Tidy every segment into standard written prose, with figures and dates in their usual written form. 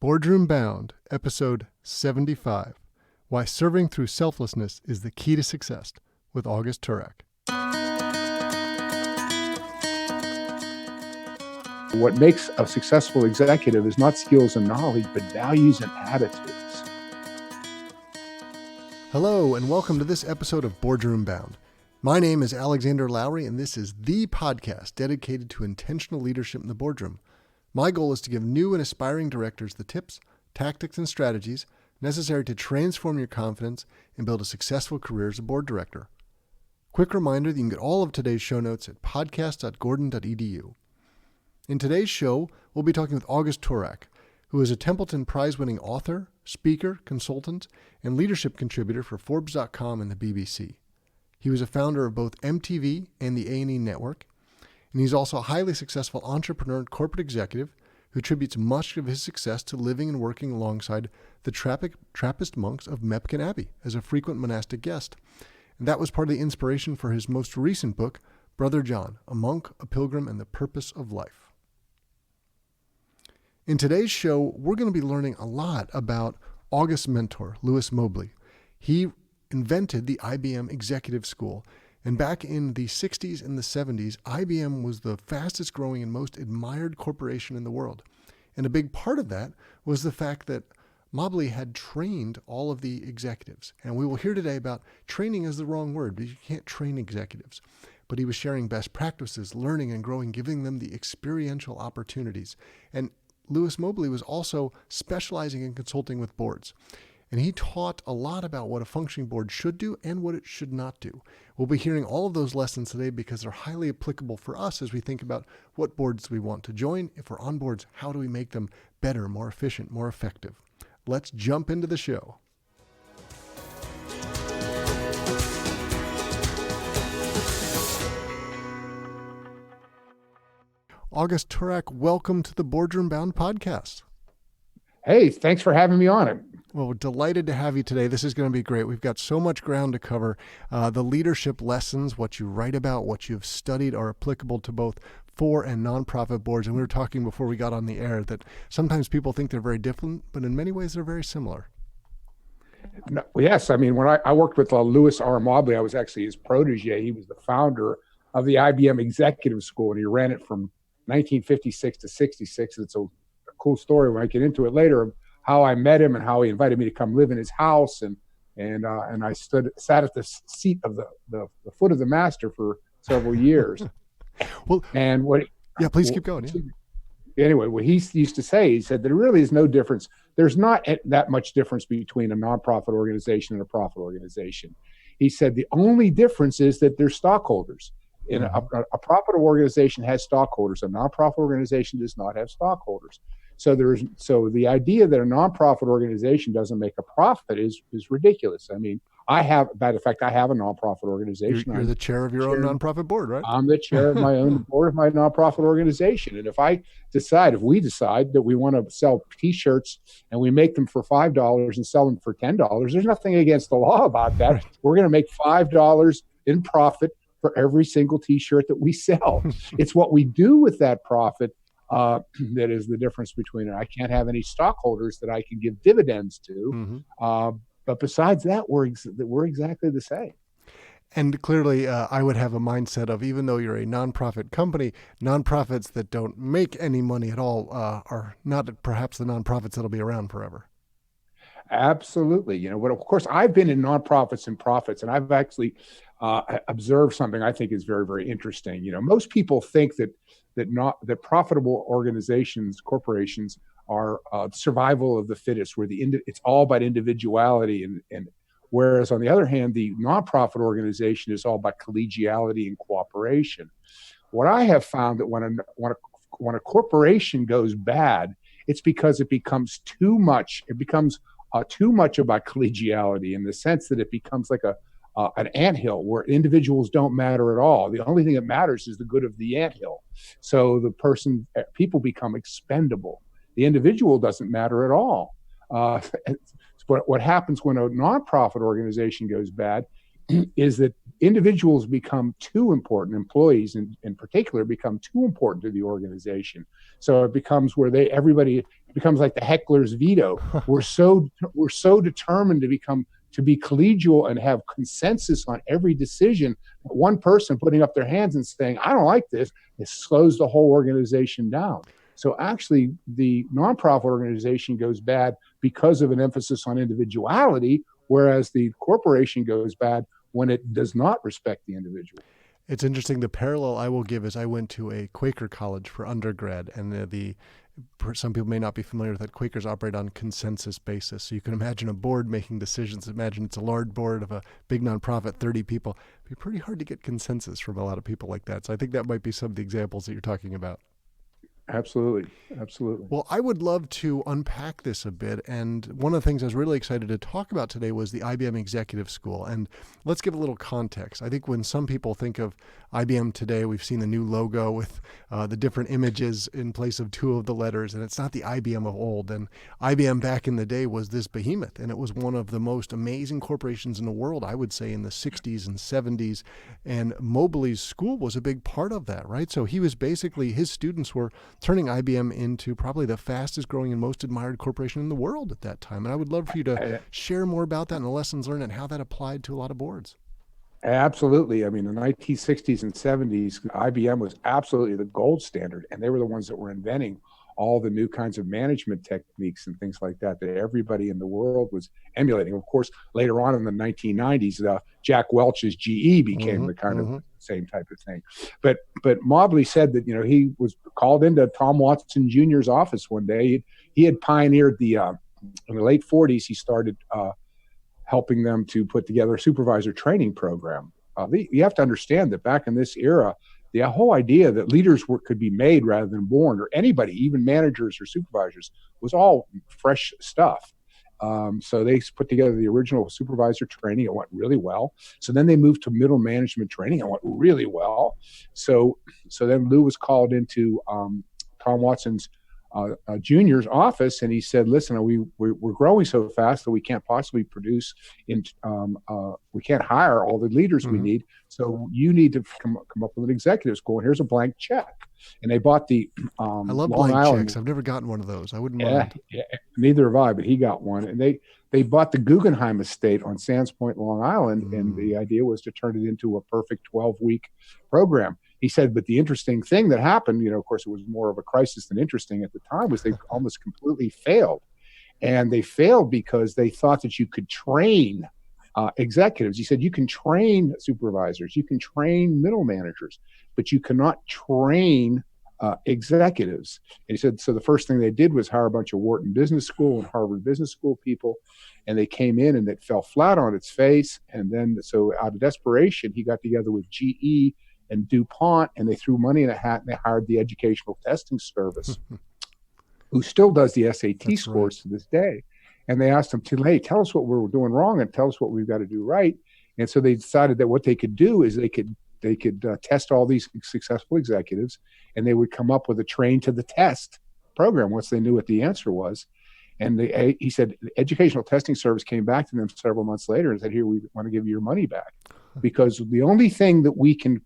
Boardroom Bound, Episode 75, Why Serving Through Selflessness is the Key to Success, with August Turak. What makes a successful executive is not skills and knowledge, but values and attitudes. Hello, and welcome to this episode of Boardroom Bound. My name is Alexander Lowry, and this is the podcast dedicated to intentional leadership in the boardroom. My goal is to give new and aspiring directors the tips, tactics, and strategies necessary to transform your confidence and build a successful career as a board director. Quick reminder that you can get all of today's show notes at podcast.gordon.edu. In today's show, we'll be talking with August Turak, who is a Templeton Prize-winning author, speaker, consultant, and leadership contributor for Forbes.com and the BBC. He was a founder of both MTV and the A&E Network, and he's also a highly successful entrepreneur and corporate executive who attributes much of his success to living and working alongside the Trappist monks of Mepkin Abbey as a frequent monastic guest. And that was part of the inspiration for his most recent book, Brother John, A Monk, a Pilgrim, and the Purpose of Life. In today's show, we're going to be learning a lot about August's mentor, Louis Mobley. He invented the IBM Executive School. And back in the 60s and the 70s, IBM was the fastest growing and most admired corporation in the world. And a big part of that was the fact that Mobley had trained all of the executives. And we will hear today about training is the wrong word, because you can't train executives. But he was sharing best practices, learning and growing, giving them the experiential opportunities. And Louis Mobley was also specializing in consulting with boards. And he taught a lot about what a functioning board should do and what it should not do. We'll be hearing all of those lessons today because they're highly applicable for us as we think about what boards we want to join. If we're on boards, how do we make them better, more efficient, more effective? Let's jump into the show. August Turak, welcome to the Boardroom Bound podcast. Hey, thanks for having me on it. Well, we're delighted to have you today. This is going to be great. We've got so much ground to cover. The leadership lessons, what you write about, what you've studied are applicable to both for and nonprofit boards. And we were talking before we got on the air that sometimes people think they're very different, but in many ways they're very similar. No, yes, I mean, when I worked with Louis R. Mobley, I was actually his protege. He was the founder of the IBM Executive School, and he ran it from 1956 to 66. It's a cool story when I get into it later of how I met him and how he invited me to come live in his house, and I sat at the seat of the foot of the master for several years. Well, and please keep going. Yeah. Anyway, what he used to say, he said there really is no difference. There's not that much difference between a nonprofit organization and a profit organization. He said the only difference is that they're stockholders. In a profit organization has stockholders. A nonprofit organization does not have stockholders. So the idea that a nonprofit organization doesn't make a profit is ridiculous. I mean, I have a nonprofit organization. You're the chair of your own nonprofit board, right? I'm the chair of my own board of my nonprofit organization. And if we decide that we want to sell T-shirts and we make them for $5 and sell them for $10, there's nothing against the law about that. We're going to make $5 in profit for every single T-shirt that we sell. It's what we do with that profit that is the difference between it. I can't have any stockholders that I can give dividends to. But besides that, we're exactly the same. And clearly, I would have a mindset of, even though you're a nonprofit company, nonprofits that don't make any money at all are not perhaps the nonprofits that'll be around forever. Absolutely. But of course, I've been in nonprofits and profits, and I've actually observed something I think is very, very interesting. Most people think that profitable organizations, corporations, are survival of the fittest, where it's all about individuality, and whereas on the other hand, the nonprofit organization is all about collegiality and cooperation. What I have found that when a corporation goes bad, it's because it becomes too much. It becomes too much about collegiality, in the sense that it becomes like an anthill where individuals don't matter at all. The only thing that matters is the good of the anthill. So people become expendable. The individual doesn't matter at all. But what happens when a nonprofit organization goes bad is that individuals become too important, employees in particular become too important to the organization. So it becomes where everybody becomes like the heckler's veto. We're so determined to be collegial and have consensus on every decision. One person putting up their hands and saying, I don't like this, it slows the whole organization down. So actually, the nonprofit organization goes bad because of an emphasis on individuality, whereas the corporation goes bad when it does not respect the individual. It's interesting. The parallel I will give is I went to a Quaker college for undergrad, and some people may not be familiar with that. Quakers operate on consensus basis. So you can imagine a board making decisions. Imagine it's a large board of a big nonprofit, 30 people. It'd be pretty hard to get consensus from a lot of people like that. So I think that might be some of the examples that you're talking about. Absolutely. Absolutely. Well, I would love to unpack this a bit. And one of the things I was really excited to talk about today was the IBM Executive School. And let's give a little context. I think when some people think of IBM today, we've seen the new logo with the different images in place of two of the letters. And it's not the IBM of old. And IBM back in the day was this behemoth. And it was one of the most amazing corporations in the world, I would say, in the 60s and 70s. And Mobley's school was a big part of that, right? So he was basically, his students were turning IBM into probably the fastest growing and most admired corporation in the world at that time. And I would love for you to share more about that and the lessons learned and how that applied to a lot of boards. Absolutely. I mean, in the 1960s and 70s, IBM was absolutely the gold standard, and they were the ones that were inventing all the new kinds of management techniques and things like that everybody in the world was emulating. Of course, later on in the 1990s, Jack Welch's GE became the kind of same type of thing. But Mobley said that, he was called into Tom Watson Jr.'s office one day. He had pioneered in the late 40s, he started helping them to put together a supervisor training program. You have to understand that back in this era, the whole idea that leaders could be made rather than born, or anybody, even managers or supervisors, was all fresh stuff. So they put together the original supervisor training. It went really well. So then they moved to middle management training. It went really well. So then Lou was called into Tom Watson's Junior's office, and he said, "Listen, we're growing so fast that we can't possibly produce. We can't hire all the leaders we need. So you need to come up with an executive school. And here's a blank check." And they bought the I love Long blank Island checks. I've never gotten one of those. I wouldn't mind. Yeah, neither have I, but he got one. And they bought the Guggenheim estate on Sands Point, Long Island, and the idea was to turn it into a perfect 12-week program. He said, but the interesting thing that happened, of course, it was more of a crisis than interesting at the time, was they almost completely failed. And they failed because they thought that you could train executives. He said, you can train supervisors, you can train middle managers, but you cannot train executives. And he said, so the first thing they did was hire a bunch of Wharton Business School and Harvard Business School people. And they came in and it fell flat on its face. And then, so out of desperation, he got together with GE and DuPont, and they threw money in a hat and they hired the Educational Testing Service, who still does the SAT scores to this day. And they asked him, hey, tell us what we're doing wrong and tell us what we've got to do right. And so they decided that what they could do is they could test all these successful executives, and they would come up with a train to the test program once they knew what the answer was. And he said the Educational Testing Service came back to them several months later and said, here, we want to give you your money back. Because the only thing that we can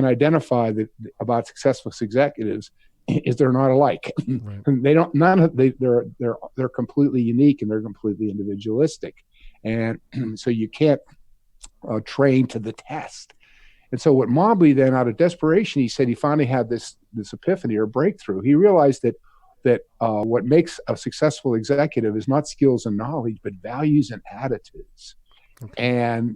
identify about successful executives is they're not alike. Right. They're completely unique and they're completely individualistic. And so you can't train to the test. And so what Mobley then, out of desperation, he said he finally had this epiphany or breakthrough. He realized that what makes a successful executive is not skills and knowledge, but values and attitudes. Okay.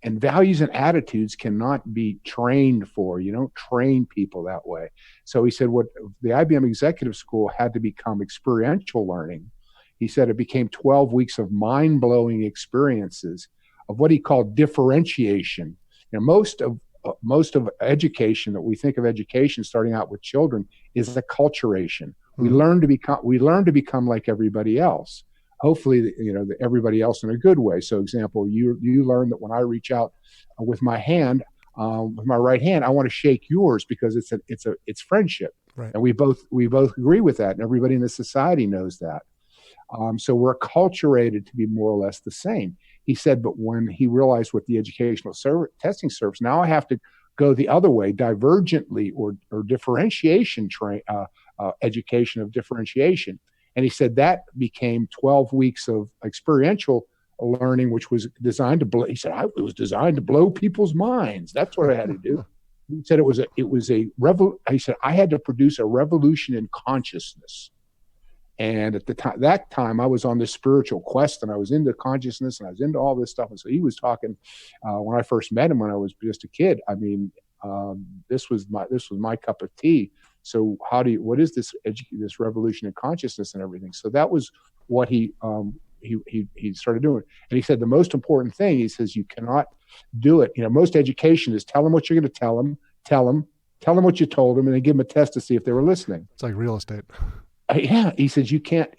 And values and attitudes cannot be trained for. You don't train people that way. So he said what the IBM Executive School had to become experiential learning. He said it became 12 weeks of mind-blowing experiences of what he called differentiation. Most of education that we think of education starting out with children is acculturation. We learn to become like everybody else. Hopefully, everybody else in a good way. So, example, you learn that when I reach out with my hand, with my right hand, I want to shake yours because it's friendship, right. And we both agree with that, and everybody in the society knows that. So we're acculturated to be more or less the same. He said, but when he realized what the Educational Testing Service, now I have to go the other way, divergently or differentiation education of differentiation. And he said that became 12 weeks of experiential learning, which was designed to blow. He said, it was designed to blow people's minds. That's what I had to do. He said he said, I had to produce a revolution in consciousness. And at that time, I was on this spiritual quest, and I was into consciousness, and I was into all this stuff. And so he was talking when I first met him when I was just a kid. I mean, this was my cup of tea. So what is this revolution in consciousness and everything? So that was what he started doing. And he said the most important thing, he says, you cannot do it. Most education is tell them what you're going to tell them what you told them, and then give them a test to see if they were listening. It's like real estate. Yeah, he says you can't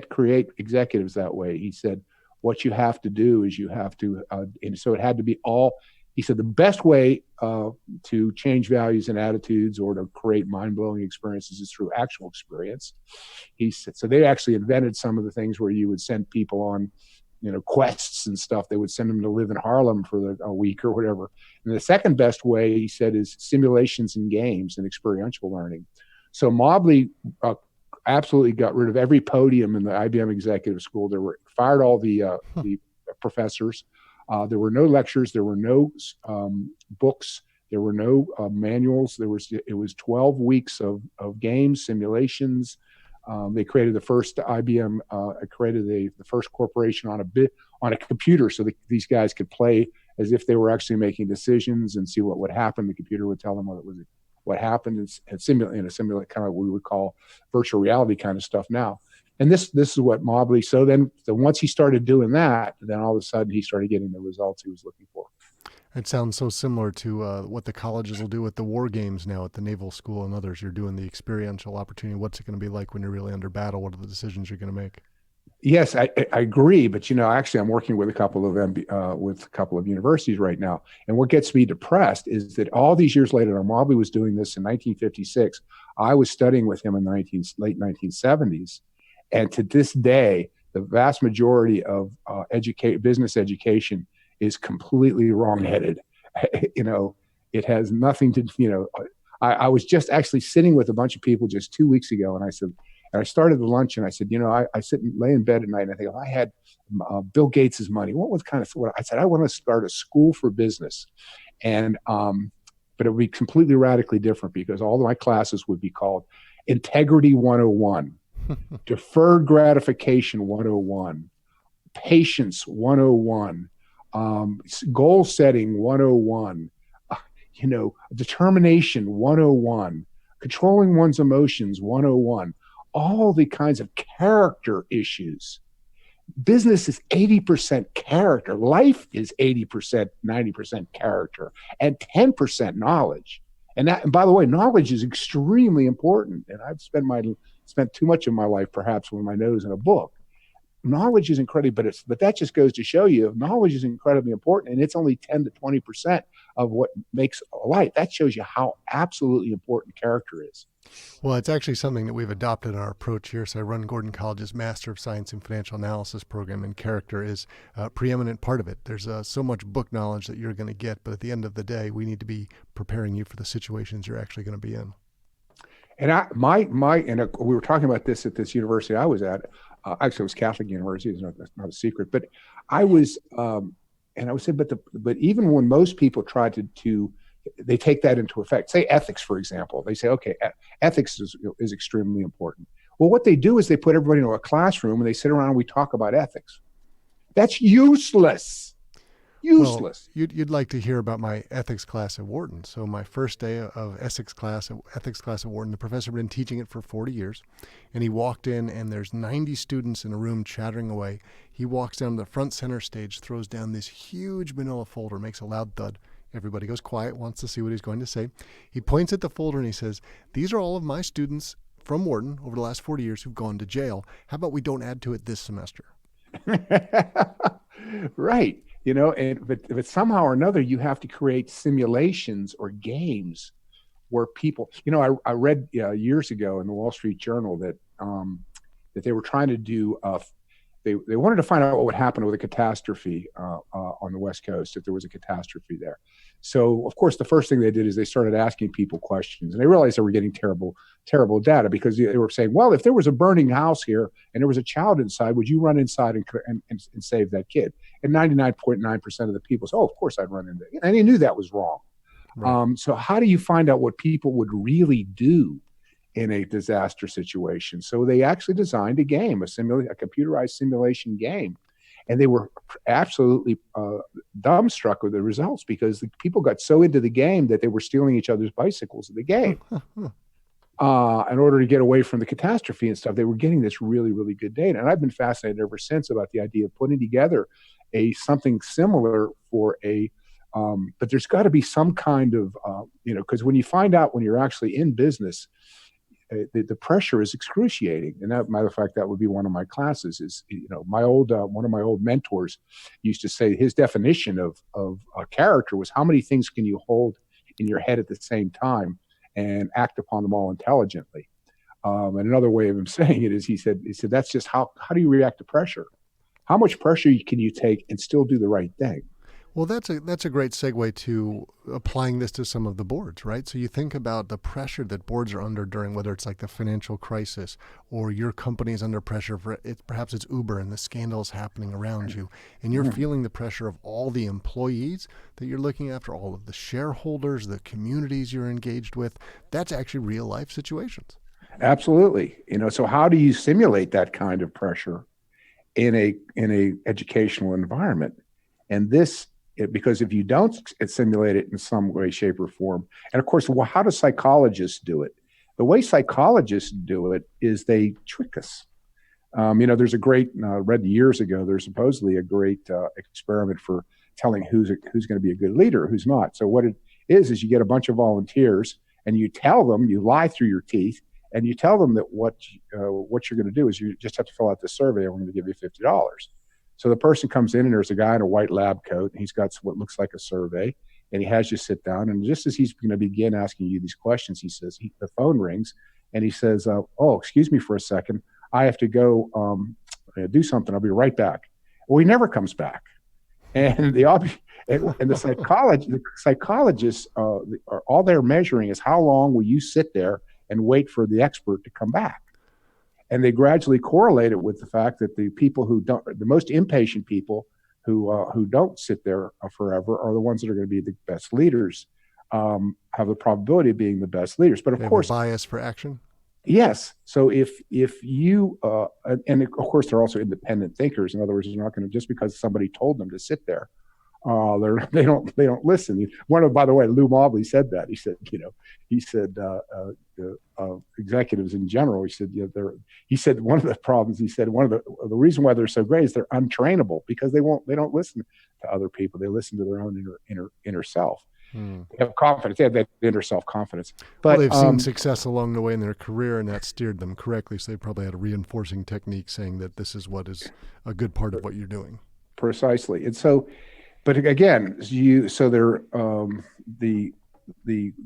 create executives that way. He said what you have to do is you have to, and so it had to be all. He said the best way to change values and attitudes or to create mind-blowing experiences is through actual experience. He said so. They actually invented some of the things where you would send people on, quests and stuff. They would send them to live in Harlem for a week or whatever. And the second best way, he said, is simulations and games and experiential learning. So Mobley absolutely got rid of every podium in the IBM Executive School. Fired all the professors. There were no lectures. There were no books. There were no manuals. It was 12 weeks of games, simulations. They created the first IBM. Created the first corporation on a computer, so these guys could play as if they were actually making decisions and see what would happen. The computer would tell them what happened, and simulate kind of what we would call virtual reality kind of stuff now. And this is what Mobley. So once he started doing that, then all of a sudden he started getting the results he was looking for. It sounds so similar to what the colleges will do with the war games now at the Naval School and others. You're doing the experiential opportunity. What's it going to be like when you're really under battle? What are the decisions you're going to make? Yes, I agree. But actually, I'm working with a couple of universities right now, and what gets me depressed is that all these years later, Mobley was doing this in 1956. I was studying with him in the late 1970s, and to this day, the vast majority of business education is completely wrongheaded. It has nothing to. I was just actually sitting with a bunch of people just 2 weeks ago, and I said. And I started the lunch, and I said, I sit and lay in bed at night, and I think, if I had Bill Gates's money, I said, I want to start a school for business, and but it would be completely radically different because all of my classes would be called Integrity 101, Deferred Gratification 101, Patience 101, Goal Setting 101, Determination 101, Controlling One's Emotions 101. All the kinds of character issues. Business is 80% character. Life is 80%, 90% character, and 10% knowledge. And by the way, knowledge is extremely important. And I've spent too much of my life perhaps with my nose in a book. Knowledge is incredible, but that just goes to show you knowledge is incredibly important, and it's only 10 to 20% of what makes a life. That shows you how absolutely important character is. Well, it's actually something that we've adopted in our approach here. So I run Gordon College's Master of Science in Financial Analysis program, and character is a preeminent part of it. There's so much book knowledge that you're going to get, but at the end of the day, we need to be preparing you for the situations you're actually going to be in. And we were talking about this at this university I was at. Actually, it was Catholic University. It's not a secret, but I was, and I would say, but even when most people try to they take that into effect. Say ethics, for example. They say, okay, ethics is extremely important. Well, what they do is they put everybody into a classroom and they sit around and we talk about ethics. That's useless. Useless. Well, you'd like to hear about my ethics class at Wharton. So my first day of ethics class at Wharton, the professor had been teaching it for 40 years. And he walked in and there's 90 students in a room chattering away. He walks down to the front center stage, throws down this huge manila folder, makes a loud thud. Everybody goes quiet, wants to see what he's going to say. He points at the folder and he says, these are all of my students from Wharton over the last 40 years who've gone to jail. How about we don't add to it this semester? Right. But somehow or another, you have to create simulations or games where people, I read years ago in the Wall Street Journal that they were trying to do they wanted to find out what would happen with a catastrophe on the West Coast if there was a catastrophe there. So, of course, the first thing they did is they started asking people questions, and they realized they were getting terrible data, because they were saying, well, if there was a burning house here and there was a child inside, would you run inside and save that kid? And 99.9% of the people said, oh, of course I'd run in there. And they knew that was wrong. Right. So how do you find out what people would really do in a disaster situation? So they actually designed a game, a computerized simulation game. And they were absolutely dumbstruck with the results, because the people got so into the game that they were stealing each other's bicycles in the game in order to get away from the catastrophe and stuff. They were getting this really, really good data. And I've been fascinated ever since about the idea of putting together something similar for but there's got to be some kind of, because when you find out when you're actually in business, the pressure is excruciating. And that, matter of fact, that would be one of my classes. Is one of my old mentors used to say his definition of a character was, how many things can you hold in your head at the same time and act upon them all intelligently? And another way of him saying it is, he said that's just how do you react to pressure? How much pressure can you take and still do the right thing? Well, that's a great segue to applying this to some of the boards, right? So you think about the pressure that boards are under during, whether it's like the financial crisis or your company is under pressure for perhaps it's Uber and the scandals happening around you, and you're feeling the pressure of all the employees that you're looking after, all of the shareholders, the communities you're engaged with. That's actually real life situations. Absolutely. So how do you simulate that kind of pressure in a educational environment? And because if you don't simulate it in some way, shape, or form, and of course, how do psychologists do it? The way psychologists do it is they trick us. There's a great, read years ago, there's supposedly a great experiment for telling who's going to be a good leader, who's not. So what it is you get a bunch of volunteers and you tell them, you lie through your teeth, and you tell them that what you're going to do is you just have to fill out the survey and we're going to give you $50. So the person comes in and there's a guy in a white lab coat and he's got what looks like a survey, and he has you sit down, and just as he's going to begin asking you these questions, the phone rings and he says, oh, excuse me for a second. I have to go do something. I'll be right back. Well, he never comes back. And the psychologists all they're measuring is how long will you sit there and wait for the expert to come back. And they gradually correlate it with the fact that the people the most impatient people who don't sit there forever are the ones that are going to be the best leaders, have the probability of being the best leaders. But of course, bias for action. Yes. So if you, and of course, they're also independent thinkers. In other words, they're not going to, just because somebody told them to sit there, they don't listen. By the way, Lou Mobley said that. He said executives in general. He said one of the problems. He said one of the reason why they're so great is they're untrainable, because they don't listen to other people. They listen to their own inner self. They have confidence. They have that inner self-confidence. But they've seen success along the way in their career, and that steered them correctly. So they probably had a reinforcing technique saying that this is what is a good part of what you're doing. Precisely. And so, but again, the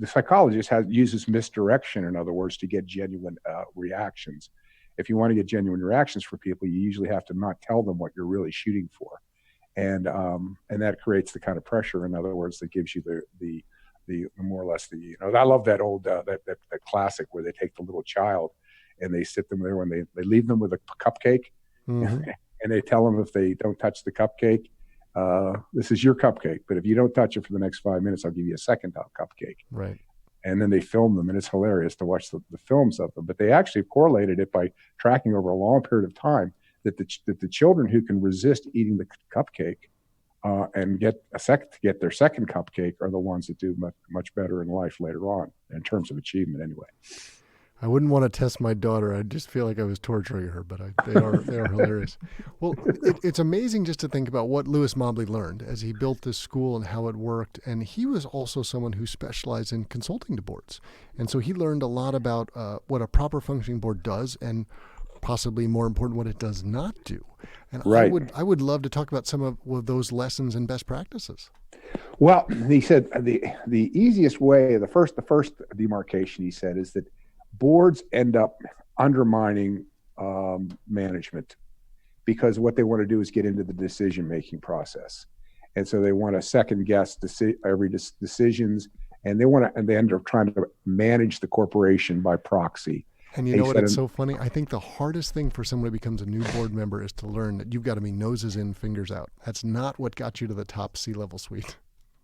psychologist uses misdirection, in other words, to get genuine reactions. If you want to get genuine reactions for people, you usually have to not tell them what you're really shooting for. And that creates the kind of pressure, in other words, that gives you the more or less I love that old that classic where they take the little child and they sit them there when they leave them with a cupcake, and they tell them if they don't touch the cupcake, this is your cupcake, but if you don't touch it for the next 5 minutes, I'll give you a second cupcake. Right. And then they film them, and it's hilarious to watch the films of them. But they actually correlated it by tracking over a long period of time that the children who can resist eating the cupcake and get their second cupcake are the ones that do much better in life later on, in terms of achievement anyway. I wouldn't want to test my daughter. I just feel like I was torturing her, but they are hilarious. Well, it's amazing just to think about what Louis Mobley learned as he built this school and how it worked. And he was also someone who specialized in consulting to boards. And so he learned a lot about what a proper functioning board does, and possibly more important, what it does not do. And right. I would love to talk about some of those lessons and best practices. Well, he said the easiest way, the first demarcation, he said, is that boards end up undermining management. because what they want to do is get into the decision-making process. And so they want to second guess every decisions, and they end up trying to manage the corporation by proxy. And you know what? It's so funny. I think the hardest thing for someone who becomes a new board member is to learn that you've got to be noses in, fingers out. That's not what got you to the top C-level suite.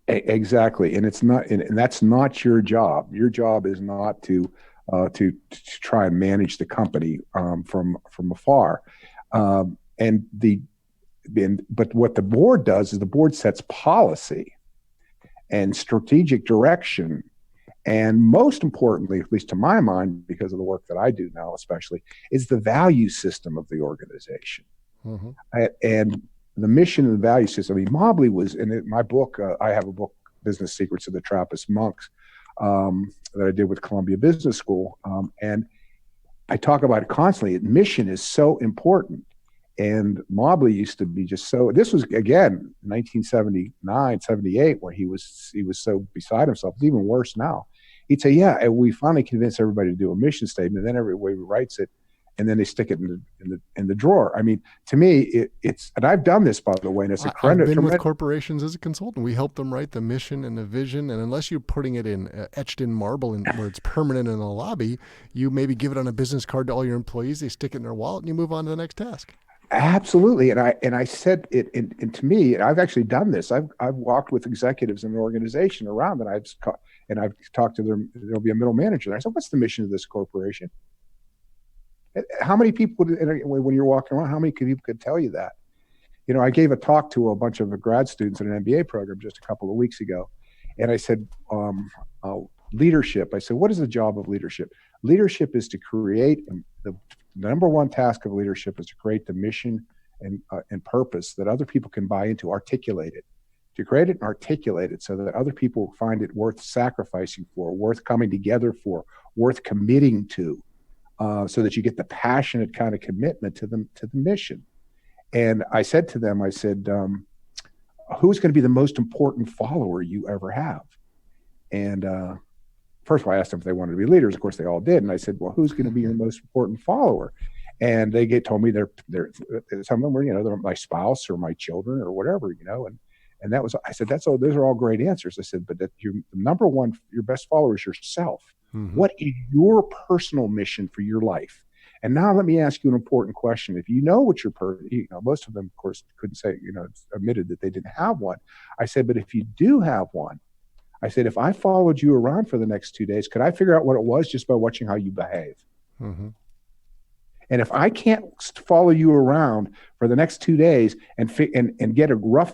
Exactly, and it's not, and that's not your job. Your job is not to try and manage the company from afar. But what the board does is the board sets policy and strategic direction. And most importantly, at least to my mind, because of the work that I do now especially, is the value system of the organization. Mm-hmm. And the mission and the value system. I mean, Mobley was, in my book, I have a book, Business Secrets of the Trappist Monks, that I did with Columbia Business School. And I talk about it constantly. Mission is so important. And Mobley used to be just so, this was, again, 1979, 78, when he was so beside himself. It's even worse now. He'd say, yeah, and we finally convinced everybody to do a mission statement. And then everybody writes it, and then they stick it in the drawer. I mean, to me, it's, and I've done this, by the way, and it's a credit. I've been with corporations as a consultant. We help them write the mission and the vision, and unless you're putting it in etched in marble and where it's permanent in a lobby, you maybe give it on a business card to all your employees. They stick it in their wallet, and you move on to the next task. Absolutely, and I said it, and to me, I've actually done this. I've walked with executives in an organization around, and I've talked to them. There'll be a middle manager there. I said, "What's the mission of this corporation?" How many people, when you're walking around, how many people could tell you that? You know, I gave a talk to a bunch of grad students in an MBA program just a couple of weeks ago, and I said, leadership. I said, what is the job of leadership? Leadership is to create, the number one task of leadership is to create the mission and purpose that other people can buy into, articulate it. To create it and articulate it so that other people find it worth sacrificing for, worth coming together for, worth committing to. So that you get the passionate kind of commitment to the mission. And I said to them, I said, who's going to be the most important follower you ever have? And first of all, I asked them if they wanted to be leaders. Of course, they all did. And I said, well, who's going to be your most important follower? And they told me they're some of them were, they're my spouse or my children or whatever, and that was, I said, those are all great answers. I said, but your number one, your best follower is yourself. Mm-hmm. What is your personal mission for your life? And now let me ask you an important question. If you know what your most of them, of course, couldn't say, admitted that they didn't have one. I said, but if you do have one, I said, if I followed you around for the next 2 days, could I figure out what it was just by watching how you behave? Mm-hmm. And if I can't follow you around for the next 2 days and get a rough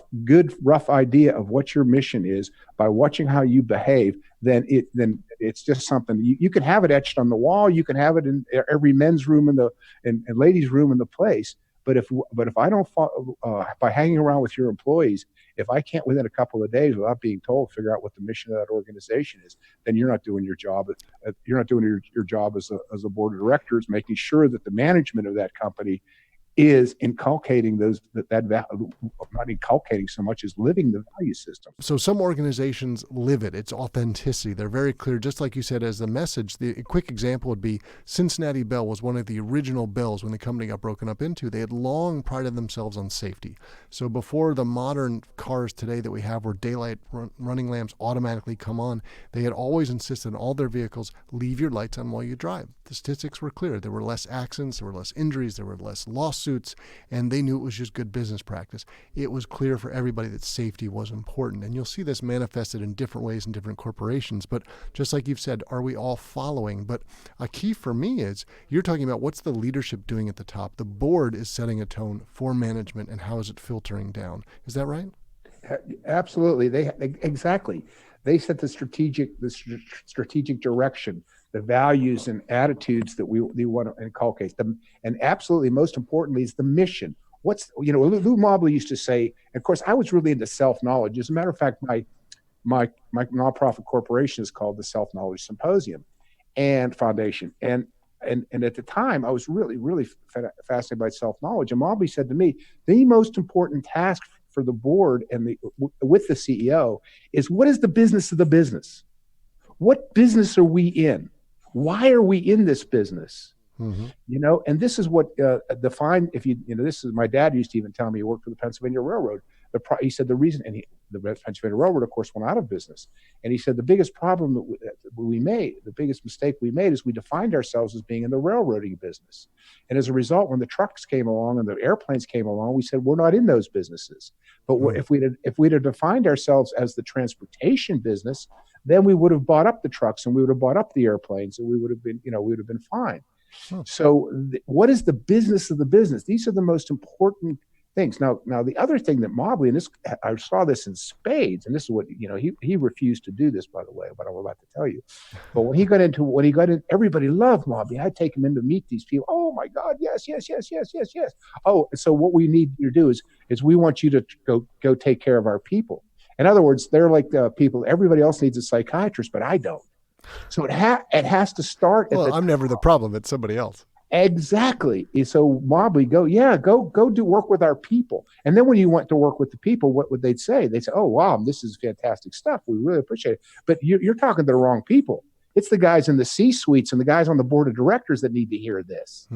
idea of what your mission is by watching how you behave, then it's just something you can have it etched on the wall. You can have it in every men's room and ladies' room in the place. But if I don't follow, by hanging around with your employees, if I can't within a couple of days without being told figure out what the mission of that organization is, then you're not doing your job. You're not doing your job as a board of directors, making sure that the management of that company is inculcating that value, not inculcating so much as living the value system. So some organizations live it. It's authenticity. They're very clear, just like you said, as the message. The quick example would be Cincinnati Bell was one of the original Bells when the company got broken up into. They had long prided themselves on safety. So before the modern cars today that we have where daylight running lamps automatically come on, they had always insisted on all their vehicles, leave your lights on while you drive. The statistics were clear. There were less accidents, there were less injuries, there were less lawsuits, and they knew it was just good business practice. It was clear for everybody that safety was important. And you'll see this manifested in different ways in different corporations. But just like you've said, are we all following? But a key for me is you're talking about what's the leadership doing at the top. The board is setting a tone for management, and how is it filtering down? Is that right? Absolutely. Exactly. They set the strategic direction, the values and attitudes that we want to inculcate them. And absolutely, most importantly, is the mission. Lou Mobley used to say, and of course, I was really into self-knowledge. As a matter of fact, my nonprofit corporation is called the Self-Knowledge Symposium and Foundation. And at the time, I was really, really fascinated by self-knowledge. And Mobley said to me, the most important task for the board and with the CEO is, what is the business of the business? What business are we in? Why are we in this business? Mm-hmm. And this is what defined, if this is, my dad used to even tell me, he worked for the Pennsylvania Railroad. He said the reason, the Pennsylvania Railroad, of course, went out of business. And he said the biggest problem the biggest mistake we made is we defined ourselves as being in the railroading business. And as a result, when the trucks came along and the airplanes came along, we said, we're not in those businesses. But if we'd have defined ourselves as the transportation business, then we would have bought up the trucks and we would have bought up the airplanes, and we would have been fine. So what is the business of the business? These are the most important things. Now the other thing that Mobley, and this, I saw this in spades, and this is what, he refused to do this, by the way, what I'm about to tell you. But when he got in, everybody loved Mobley. I'd take him in to meet these people. Oh my God, yes. Oh, so what we need you to do is we want you to go take care of our people. In other words, they're like the people, everybody else needs a psychiatrist, but I don't. So it has to start. Well, I'm never the problem. It's somebody else. Exactly. So Mobley, go do work with our people. And then when you went to work with the people, what would they say? They'd say, oh, wow, this is fantastic stuff. We really appreciate it. But you're talking to the wrong people. It's the guys in the C-suites and the guys on the board of directors that need to hear this.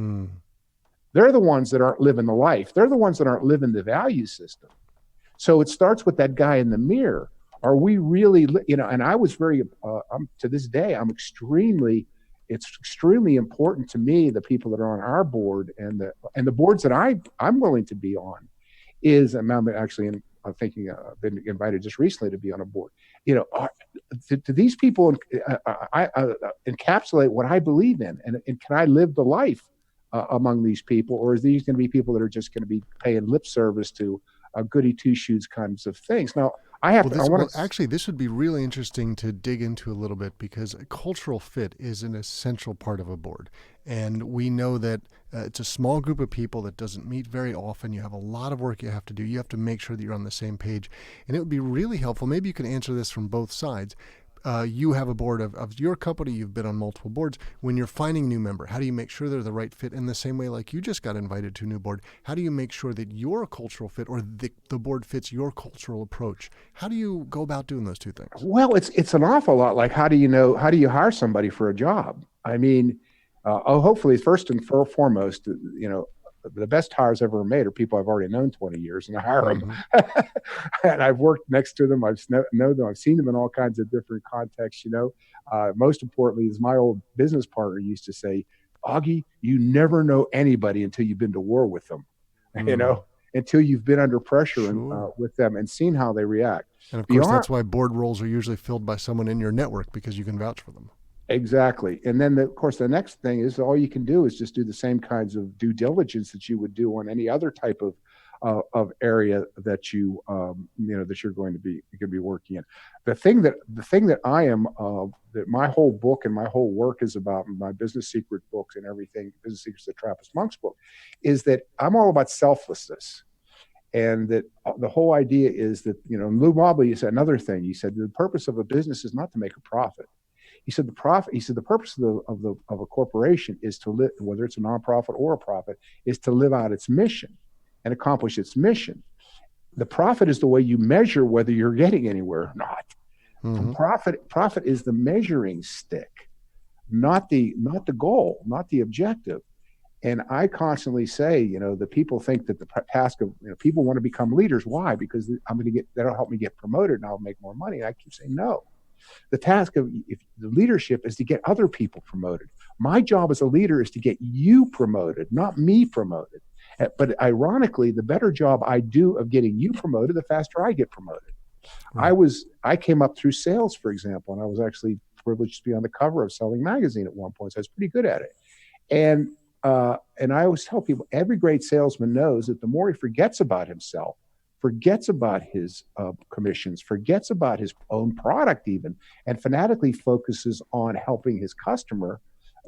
They're the ones that aren't living the life. They're the ones that aren't living the value system. So it starts with that guy in the mirror. Are we really, and I was very, to this day, it's extremely important to me, the people that are on our board and the boards that I'm willing to be on I'm actually, I'm thinking, I've been invited just recently to be on a board. To these people, I encapsulate what I believe in, and can I live the life among these people, or is these going to be people that are just going to be paying lip service to goody two shoes kinds of things? Now, actually, this would be really interesting to dig into a little bit, because a cultural fit is an essential part of a board. And we know that it's a small group of people that doesn't meet very often. You have a lot of work you have to do. You have to make sure that you're on the same page. And it would be really helpful. Maybe you can answer this from both sides. You have a board of your company. You've been on multiple boards. When you're finding a new member, how do you make sure they're the right fit? In the same way, like you just got invited to a new board, how do you make sure that you're a cultural fit, or the board fits your cultural approach? How do you go about doing those two things? Well, it's an awful lot like, how do you hire somebody for a job? I mean, hopefully first and foremost, the best hires I've ever made are people I've already known 20 years, and I hire them. And I've worked next to them. I've know them. I've seen them in all kinds of different contexts. Most importantly, as my old business partner used to say, Augie, you never know anybody until you've been to war with them. Until you've been under pressure with them and seen how they react. And of course, that's why board roles are usually filled by someone in your network, because you can vouch for them. Exactly. And then, of course, the next thing is all you can do is just do the same kinds of due diligence that you would do on any other type of area that that you're going to be working in. The thing that I am, that my whole book and my whole work is about, my business secret books and everything, Business Secrets of the Trappist Monk's book, is that I'm all about selflessness. And that the whole idea is that, Lou Mobley said another thing. He said, the purpose of a business is not to make a profit. He said the purpose of a corporation is to live, whether it's a nonprofit or a profit, is to live out its mission and accomplish its mission. The profit is the way you measure whether you're getting anywhere or not. Mm-hmm. Profit is the measuring stick, not the goal, not the objective. And I constantly say, the people think that the task of, people want to become leaders. Why? Because that'll help me get promoted and I'll make more money. And I keep saying no. The task of the leadership is to get other people promoted. My job as a leader is to get you promoted, not me promoted. But ironically, the better job I do of getting you promoted, the faster I get promoted. Right. I came up through sales, for example, and I was actually privileged to be on the cover of Selling magazine at one point, so I was pretty good at it. And I always tell people, every great salesman knows that the more he forgets about himself, forgets about his commissions, forgets about his own product even, and fanatically focuses on helping his customer,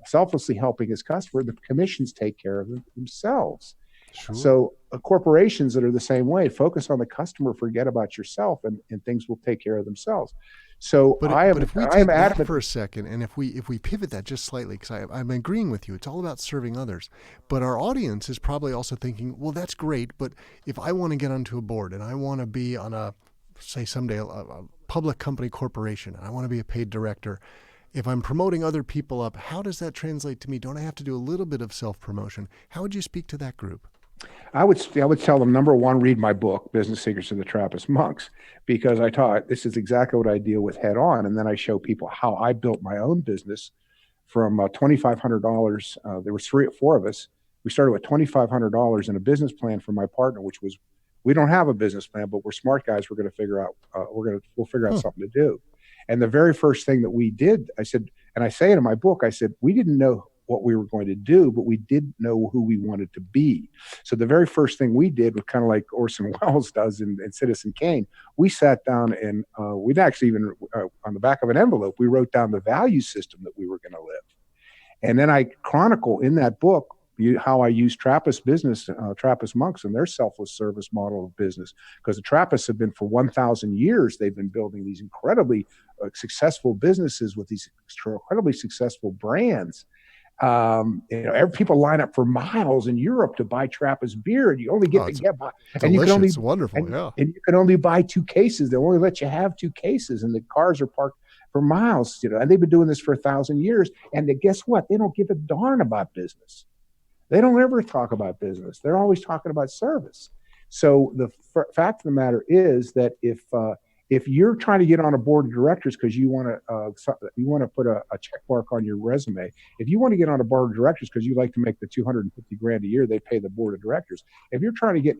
selflessly helping his customer, the commissions take care of themselves. Sure. So corporations that are the same way, focus on the customer, forget about yourself, and things will take care of themselves. So but if we take that for a second, and if we pivot that just slightly, because I'm agreeing with you, it's all about serving others. But our audience is probably also thinking, well, that's great, but if I want to get onto a board and I want to be on say someday a public company corporation, and I want to be a paid director, If I'm promoting other people up, how does that translate to me? Don't I have to do a little bit of self-promotion? How would you speak to that group? I would tell them, number one, read my book, Business Secrets of the Trappist Monks, because I taught this is exactly what I deal with head on. And then I show people how I built my own business from $2,500. There were four of us. We started with $2,500 in a business plan for my partner, which was, we don't have a business plan, but we're smart guys. We're going to figure out, we'll figure out something to do. And the very first thing that we did, I said, and I say it in my book, I said, we didn't know what we were going to do, but we did know who we wanted to be. So the very first thing we did was kind of like Orson Welles does in Citizen Kane. We sat down and we'd actually even on the back of an envelope, we wrote down the value system that we were going to live. And then I chronicle in that book how I use Trappist business, Trappist monks and their selfless service model of business. Because the Trappists have been for 1,000 years, they've been building these incredibly successful businesses with these incredibly successful brands. People line up for miles in Europe to buy Trappist beer, and you only get to get by. And you can only, it's wonderful, yeah. And you can only buy 2 cases. They'll only let you have 2 cases, and the cars are parked for miles. And they've been doing this for 1,000 years. And guess what? They don't give a darn about business. They don't ever talk about business. They're always talking about service. So the fact of the matter is that if you're trying to get on a board of directors because you want to put a check mark on your resume, if you want to get on a board of directors because you like to make the $250,000 a year they pay the board of directors, if you're trying to get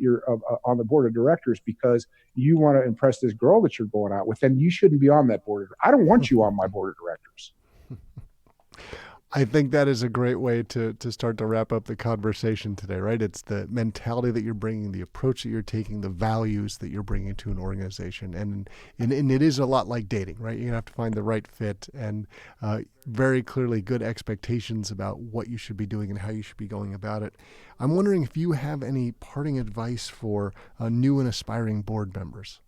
on the board of directors because you want to impress this girl that you're going out with, then you shouldn't be on that board. I don't want you on my board of directors. I think that is a great way to start to wrap up the conversation today, right? It's the mentality that you're bringing, the approach that you're taking, the values that you're bringing to an organization. And it is a lot like dating, right? You're going to have to find the right fit and very clearly good expectations about what you should be doing and how you should be going about it. I'm wondering if you have any parting advice for new and aspiring board members.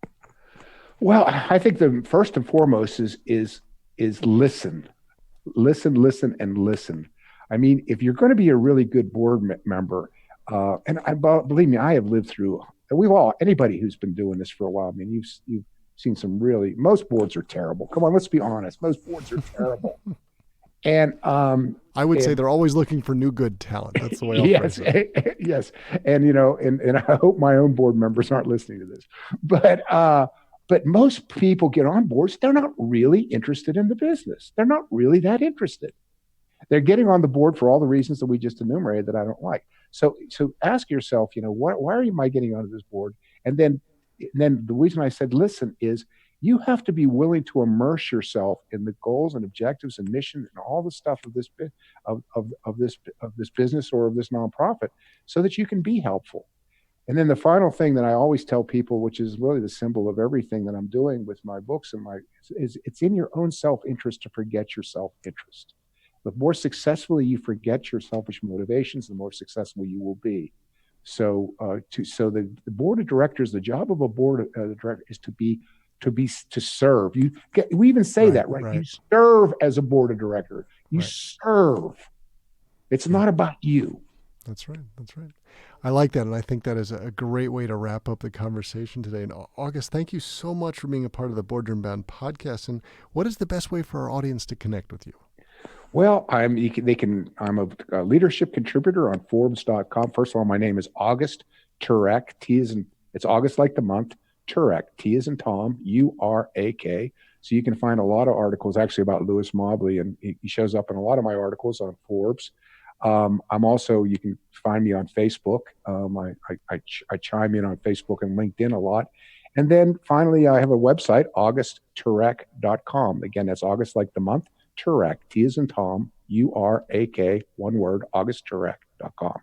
Well, I think the first and foremost is listen. Listen, and listen. I mean, if you're going to be a really good board member, believe me, I have lived through, anybody who's been doing this for a while, I mean, you've seen most boards are terrible. Come on, let's be honest. Most boards are terrible. And I would say they're always looking for new good talent. That's the way I'll phrase it. Yes. And, and I hope my own board members aren't listening to this, but most people get on boards. They're not really interested in the business. They're not really that interested. They're getting on the board for all the reasons that we just enumerated that I don't like. So ask yourself, why am I getting onto this board? And then the reason I said listen is you have to be willing to immerse yourself in the goals and objectives and mission and all the stuff of this this business or of this nonprofit, so that you can be helpful. And then the final thing that I always tell people, which is really the symbol of everything that I'm doing with my books is it's in your own self-interest to forget your self-interest. The more successfully you forget your selfish motivations, the more successful you will be. So, the board of directors, the job of a board of director is to serve. We even say that, right? You serve as a board of director. You serve. It's not about you. That's right. I like that, and I think that is a great way to wrap up the conversation today. And August, thank you so much for being a part of the Boardroom Bound podcast. And what is the best way for our audience to connect with you? Well, I'm a leadership contributor on Forbes.com. First of all, my name is August Turak. It's August like the month. Turak, T as in Tom, Urak. So you can find a lot of articles actually about Lewis Mobley, and he shows up in a lot of my articles on Forbes. You can find me on Facebook. I chime in on Facebook and LinkedIn a lot. And then finally, I have a website, augustturak.com. Again, that's August like the month, Turak, T as in Tom, Urak, one word, augustturak.com.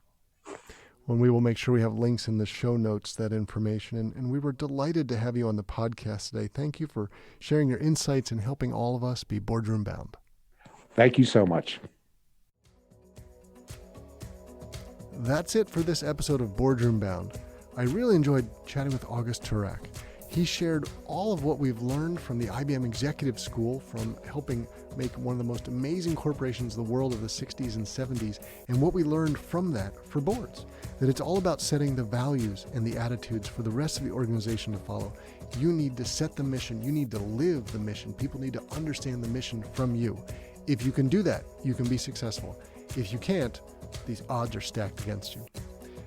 Well, we will make sure we have links in the show notes, that information. And we were delighted to have you on the podcast today. Thank you for sharing your insights and helping all of us be boardroom bound. Thank you so much. That's it for this episode of Boardroom Bound. I really enjoyed chatting with August Turak. He shared all of what we've learned from the IBM Executive School, from helping make one of the most amazing corporations in the world of the 60s and 70s, and what we learned from that for boards. That it's all about setting the values and the attitudes for the rest of the organization to follow. You need to set the mission. You need to live the mission. People need to understand the mission from you. If you can do that, you can be successful. If you can't, these odds are stacked against you.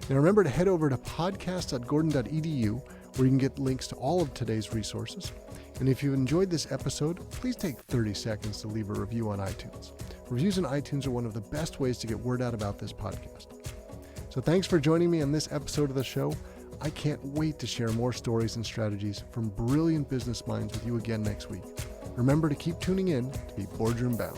Now remember to head over to podcast.gordon.edu where you can get links to all of today's resources. And if you've enjoyed this episode, please take 30 seconds to leave a review on iTunes. Reviews on iTunes are one of the best ways to get word out about this podcast. So thanks for joining me on this episode of the show. I can't wait to share more stories and strategies from brilliant business minds with you again next week. Remember to keep tuning in to be Boardroom Bound.